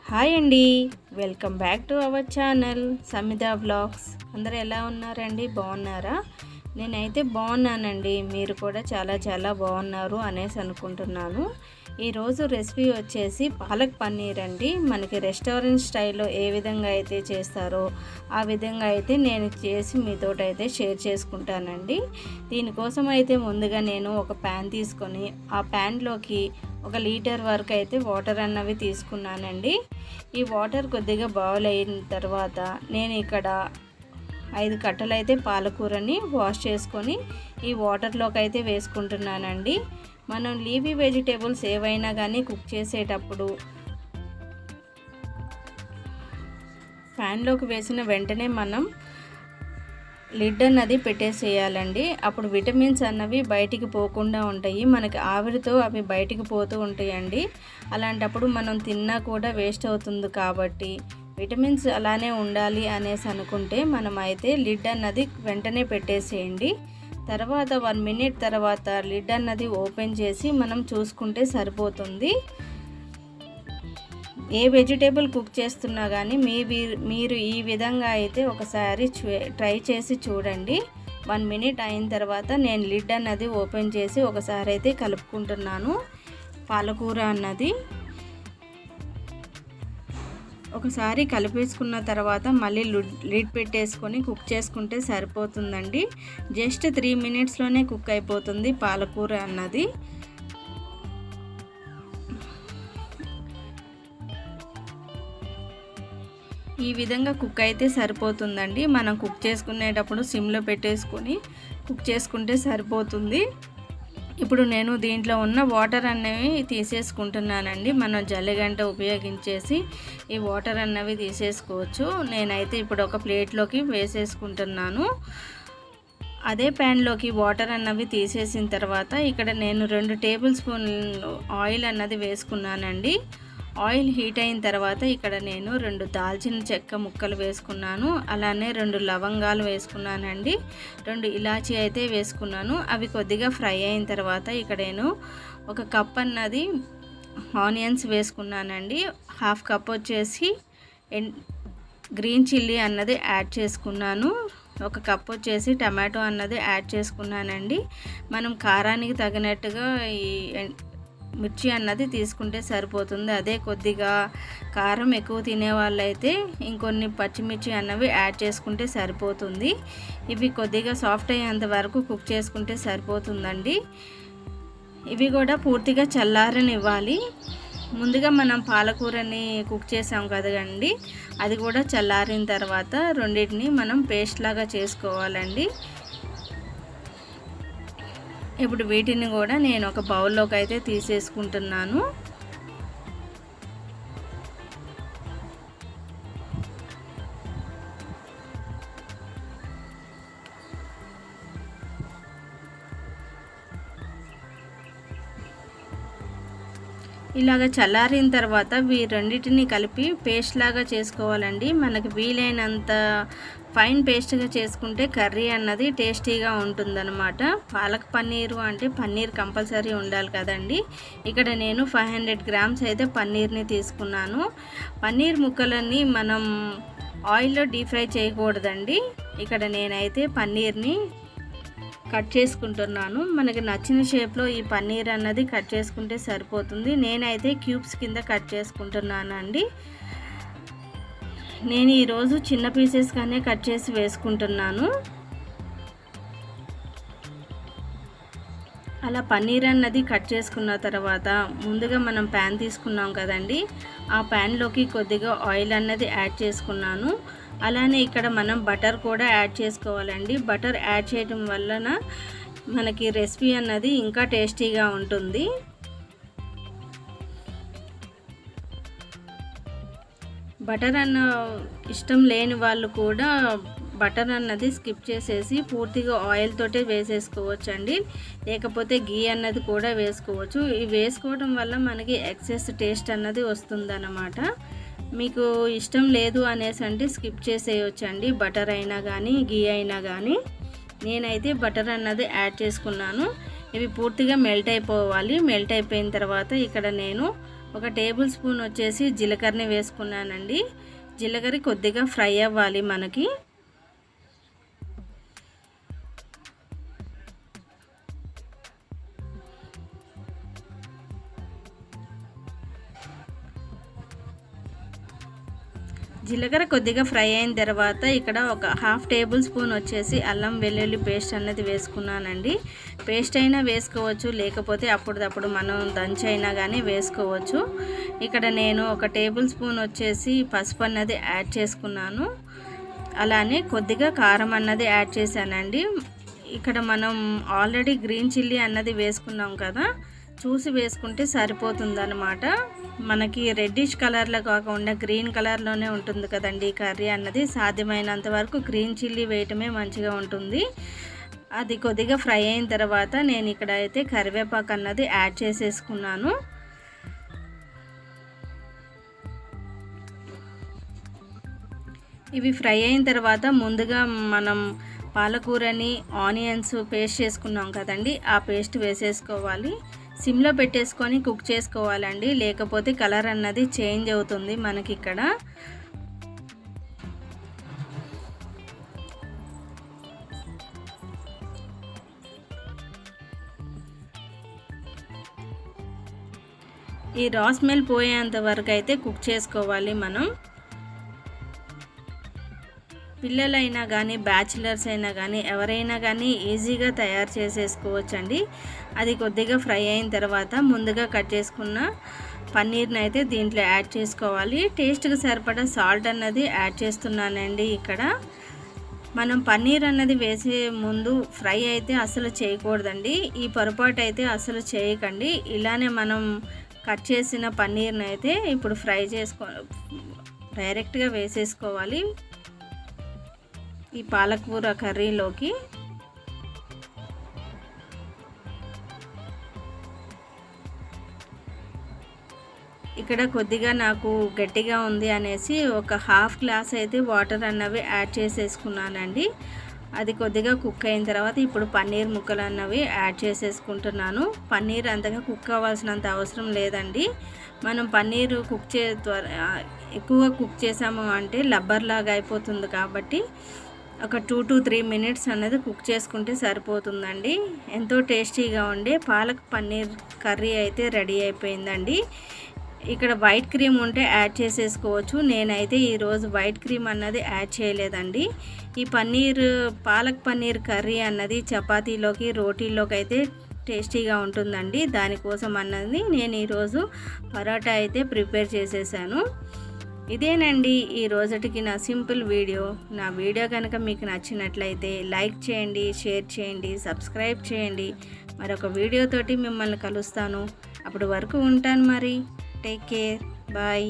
Hi అండి, welcome back to our channel Samedha vlogs. అందరూ ఎలా ఉన్నారండి? బాగున్నారా? నేనైతే బాగున్నానండి. మీరు కూడా చాలా బాగున్నారు అనేసి అనుకుంటున్నాను. ఈరోజు రెసిపీ వచ్చేసి పాలక్ పన్నీర్ అండి. మనకి రెస్టారెంట్ స్టైల్లో ఏ విధంగా అయితే చేస్తారో ఆ విధంగా అయితే నేను చేసి మీతోటైతే షేర్ చేసుకుంటానండి. దీనికోసం అయితే ముందుగా నేను ఒక ప్యాన్ తీసుకొని ఆ ప్యాన్లోకి 1 లీటర్ వరకు అయితే వాటర్ అన్నవి తీసుకున్నానండి. ఈ వాటర్ కొద్దిగా బాయిల్ అయిన తర్వాత నేను ఇక్కడ 5 కట్టలు అయితే పాలకూరని వాష్ చేసుకొని ఈ వాటర్లోకి అయితే వేసుకుంటున్నానండి. మనం లీఫీ వెజిటేబుల్స్ ఏవైనా కానీ కుక్ చేసేటప్పుడు ప్యాన్లోకి వేసిన వెంటనే మనం లిడ్ అన్నది పెట్టేసేయాలండి. అప్పుడు విటమిన్స్ అన్నవి బయటికి పోకుండా ఉంటాయి. మనకి ఆవిరితో అవి బయటికి పోతూ ఉంటాయండి. అలాంటప్పుడు మనం తిన్నా కూడా వేస్ట్ అవుతుంది కాబట్టి విటమిన్స్ అలానే ఉండాలి అనేసి అనుకుంటే మనం అయితే లిడ్ అన్నది వెంటనే పెట్టేసేయండి. తర్వాత 1 మినిట్ తర్వాత లిడ్ అన్నది ఓపెన్ చేసి మనం చూసుకుంటే సరిపోతుంది. ఏ వెజిటేబుల్ కుక్ చేస్తున్నా కానీ మీరు ఈ విధంగా అయితే ఒకసారి ట్రై చేసి చూడండి. 1 మినిట్ అయిన తర్వాత నేను లిడ్ అన్నది ఓపెన్ చేసి ఒకసారి అయితే కలుపుకుంటున్నాను. పాలకూర అన్నది ఒకసారి కలిపేసుకున్న తర్వాత మళ్ళీ లిడ్ పెట్టేసుకొని కుక్ చేసుకుంటే సరిపోతుందండి. జస్ట్ 3 మినిట్స్లోనే కుక్ అయిపోతుంది పాలకూర అన్నది. ఈ విధంగా కుక్ అయితే సరిపోతుందండి. మనం కుక్ చేసుకునేటప్పుడు సిమ్లో పెట్టేసుకొని కుక్ చేసుకుంటే సరిపోతుంది. ఇప్పుడు నేను దీంట్లో ఉన్న వాటర్ అనేవి తీసేసుకుంటున్నానండి. మనం జల్లెగంట ఉపయోగించేసి ఈ వాటర్ అన్నవి తీసేసుకోవచ్చు. నేనైతే ఇప్పుడు ఒక ప్లేట్లోకి వేసేసుకుంటున్నాను. అదే ప్యాన్లోకి వాటర్ అన్నవి తీసేసిన తర్వాత ఇక్కడ నేను 2 టేబుల్ స్పూన్లు ఆయిల్ అన్నది వేసుకున్నానండి. ఆయిల్ హీట్ అయిన తర్వాత ఇక్కడ నేను 2 దాల్చిన చెక్క ముక్కలు వేసుకున్నాను. అలానే 2 లవంగాలు వేసుకున్నానండి. 2 ఇలాచీ అయితే వేసుకున్నాను. అవి కొద్దిగా ఫ్రై అయిన తర్వాత ఇక్కడ నేను 1 కప్ అన్నది ఆనియన్స్ వేసుకున్నానండి. 1/2 కప్ వచ్చేసి గ్రీన్ చిల్లీ అన్నది యాడ్ చేసుకున్నాను. 1 కప్ వచ్చేసి టమాటో అన్నది యాడ్ చేసుకున్నానండి. మనం కారానికి తగినట్టుగా ఈ మిర్చి అన్నది తీసుకుంటే సరిపోతుంది. అదే కొద్దిగా కారం ఎక్కువ తినే వాళ్ళైతే ఇంకొన్ని పచ్చిమిర్చి అన్నవి యాడ్ చేసుకుంటే సరిపోతుంది. ఇవి కొద్దిగా సాఫ్ట్ అయ్యేంత వరకు కుక్ చేసుకుంటే సరిపోతుందండి. ఇవి కూడా పూర్తిగా చల్లారనివ్వాలి. ముందుగా మనం పాలకూరని కుక్ చేసాం కదండి, అది కూడా చల్లారిన తర్వాత రెండింటిని మనం పేస్ట్ లాగా చేసుకోవాలండి. ఇప్పుడు వీటిని కూడా నేను ఒక బౌల్లోకి అయితే తీసేసుకుంటున్నాను. ఇలాగ చల్లారిన తర్వాత రెండింటిని కలిపి పేస్ట్ లాగా చేసుకోవాలండి. మనకి వీలైనంత ఫైన్ పేస్ట్గా చేసుకుంటే కర్రీ అన్నది టేస్టీగా ఉంటుందన్నమాట. పాలక్ పన్నీరు అంటే పన్నీర్ కంపల్సరీ ఉండాలి కదండి. ఇక్కడ నేను 500 గ్రామ్స్ అయితే పన్నీర్ని తీసుకున్నాను. పన్నీర్ ముక్కలన్నీ మనం ఆయిల్లో డీప్ ఫ్రై చేయకూడదండి. ఇక్కడ నేనైతే పన్నీర్ని కట్ చేసుకుంటున్నాను. మనకి నచ్చిన షేప్లో ఈ పన్నీర్ అన్నది కట్ చేసుకుంటే సరిపోతుంది. నేనైతే క్యూబ్స్ కింద కట్ చేసుకుంటున్నానండి. నేను ఈరోజు చిన్న పీసెస్గానే కట్ చేసి వేసుకుంటున్నాను. అలా పన్నీర్ అన్నది కట్ చేసుకున్న తర్వాత ముందుగా మనం ప్యాన్ తీసుకున్నాం కదండి, ఆ ప్యాన్లోకి కొద్దిగా ఆయిల్ అన్నది యాడ్ చేసుకున్నాను. అలానే ఇక్కడ మనం బటర్ కూడా యాడ్ చేసుకోవాలండి. బటర్ యాడ్ చేయడం వలన మనకి రెసిపీ అన్నది ఇంకా టేస్టీగా ఉంటుంది. బటర్ అన్న ఇష్టం లేని వాళ్ళు కూడా బటర్ అన్నది స్కిప్ చేసేసి పూర్తిగా ఆయిల్ తోటే వేసేసుకోవచ్చు అండి. లేకపోతే గీ అన్నది కూడా వేసుకోవచ్చు. ఇవి వేసుకోవడం వల్ల మనకి ఎక్సెస్ టేస్ట్ అన్నది వస్తుందన్నమాట. మీకు ఇష్టం లేదు అనేసి అంటే స్కిప్ చేసేయొచ్చండి. బటర్ అయినా కానీ గీ అయినా కానీ. నేనైతే బటర్ అన్నది యాడ్ చేసుకున్నాను. ఇవి పూర్తిగా మెల్ట్ అయిపోవాలి. మెల్ట్ అయిపోయిన తర్వాత ఇక్కడ నేను 1 టేబుల్ స్పూన్ వచ్చేసి జీలకర్రని వేసుకున్నానండి. జీలకర్ర కొద్దిగా ఫ్రై అవ్వాలి మనకి. జీలకర్ర కొద్దిగా ఫ్రై అయిన తర్వాత ఇక్కడ ఒక 1/2 టేబుల్ స్పూన్ వచ్చేసి అల్లం వెల్లుల్లి పేస్ట్ అన్నది వేసుకున్నానండి. పేస్ట్ అయినా వేసుకోవచ్చు, లేకపోతే అప్పుడప్పుడు మనం దంచైనా కానీ వేసుకోవచ్చు. ఇక్కడ నేను 1 టేబుల్ స్పూన్ వచ్చేసి పసుపు అన్నది యాడ్ చేసుకున్నాను. అలానే కొద్దిగా కారం అన్నది యాడ్ చేశానండి. ఇక్కడ మనం ఆల్రెడీ గ్రీన్ చిల్లీ అన్నది వేసుకున్నాం కదా, చూసి వేసుకుంటే సరిపోతుందన్నమాట. మనకి రెడ్డిష్ కలర్లో కాకుండా గ్రీన్ కలర్లోనే ఉంటుంది కదండి కర్రీ అన్నది. సాధ్యమైనంత వరకు గ్రీన్ చిల్లీ వేయటమే మంచిగా ఉంటుంది. అది కొద్దిగా ఫ్రై అయిన తర్వాత నేను ఇక్కడ అయితే కరివేపాకు అన్నది యాడ్ చేసేసుకున్నాను. ఇవి ఫ్రై అయిన తర్వాత ముందుగా మనం పాలకూరని ఆనియన్స్ పేస్ట్ చేసుకున్నాం కదండి, ఆ పేస్ట్ వేసేసుకోవాలి. సిమ్లో పెట్టేసుకొని కుక్ చేసుకోవాలండి, లేకపోతే కలర్ అన్నది చేంజ్ అవుతుంది మనకి ఇక్కడ. ఈ రా స్మెల్ పోయేంత వరకు అయితే కుక్ చేసుకోవాలి మనం. పిల్లలైనా కానీ బ్యాచిలర్స్ అయినా కానీ ఎవరైనా కానీ ఈజీగా తయారు చేసేసుకోవచ్చండి. అది కొద్దిగా ఫ్రై అయిన తర్వాత ముందుగా కట్ చేసుకున్న పన్నీర్ని అయితే దీంట్లో యాడ్ చేసుకోవాలి. టేస్ట్కి సరిపడా సాల్ట్ అన్నది యాడ్ చేస్తున్నానండి. ఇక్కడ మనం పన్నీర్ అన్నది వేసే ముందు ఫ్రై అయితే అసలు చేయకూడదండి. ఈ పొరపాటు అయితే అసలు చేయకండి. ఇలానే మనం కట్ చేసిన పన్నీర్ని అయితే ఇప్పుడు ఫ్రై డైరెక్ట్గా వేసేసుకోవాలి ఈ పాలకూర కర్రీలోకి. ఇక్కడ కొద్దిగా నాకు గట్టిగా ఉంది అనేసి ఒక 1/2 గ్లాస్ అయితే వాటర్ అన్నవి యాడ్ చేసేసుకున్నానండి. అది కొద్దిగా కుక్ అయిన తర్వాత ఇప్పుడు పన్నీర్ ముక్కలు అన్నవి యాడ్ చేసేసుకుంటున్నాను. పన్నీర్ అంతగా కుక్ అవ్వాల్సినంత అవసరం లేదండి. మనం పన్నీర్ ఎక్కువగా కుక్ చేసాము అంటే లబ్బర్ లాగా అయిపోతుంది కాబట్టి ఒక 2 to 3 మినిట్స్ అన్నది కుక్ చేసుకుంటే సరిపోతుందండి. ఎంతో టేస్టీగా ఉండే పాలక్ పన్నీర్ కర్రీ అయితే రెడీ అయిపోయిందండి. ఇక్కడ వైట్ క్రీమ్ ఉంటే యాడ్ చేసేసుకోవచ్చు. నేనైతే ఈరోజు వైట్ క్రీమ్ అన్నది యాడ్ చేయలేదండి. ఈ పాలక్ పన్నీర్ కర్రీ అన్నది చపాతీలోకి రోటీలోకి అయితే టేస్టీగా ఉంటుందండి. దానికోసం అన్నది నేను ఈరోజు పరోటా అయితే ప్రిపేర్ చేసేసాను. ఇదేనండి ఈ రోజుటికి నా సింపుల్ వీడియో. నా వీడియో కనుక మీకు నచ్చినట్లయితే లైక్ చేయండి, షేర్ చేయండి, సబ్స్క్రైబ్ చేయండి. మరొక వీడియోతోటి మిమ్మల్ని కలుస్తాను. అప్పటి వరకు ఉంటాను మరి. Take care. బాయ్.